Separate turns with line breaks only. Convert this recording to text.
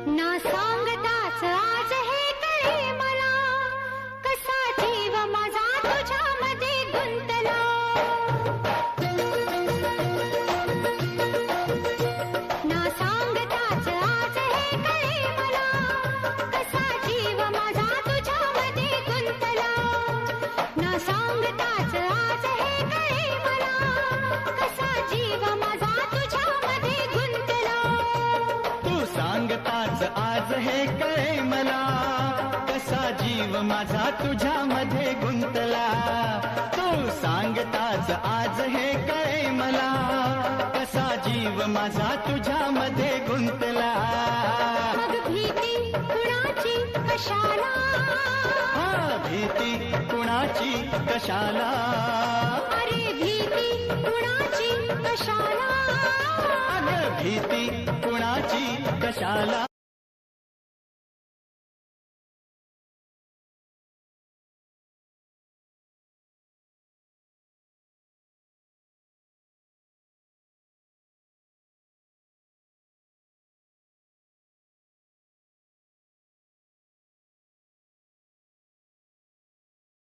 ना सांगताच आज हे कळे मला, कसा जीव माझा तुझ्यामध्ये गुंतला. ना सांगताच आज हे कळे मला, कसा जीव माझा तुझ्यामध्ये गुंतला. ना सांगताच आज हे कळे मला, कसा जीव माझा तुझ्यामध्ये गुंतला.
तू सांगताच आज हे कळे मला, कसा जीव माझा तुझ्यामध्ये गुंतला. तू सांगताच आज हे कळे मला, कसा जीव माझा तुझ्यामध्ये गुंतला.
मग भीती कुणाची कशाला,
भीती कुणाची कशाला.
अरे भीती कुणाची कशाला.
अगं भीती कुणाची कशाला.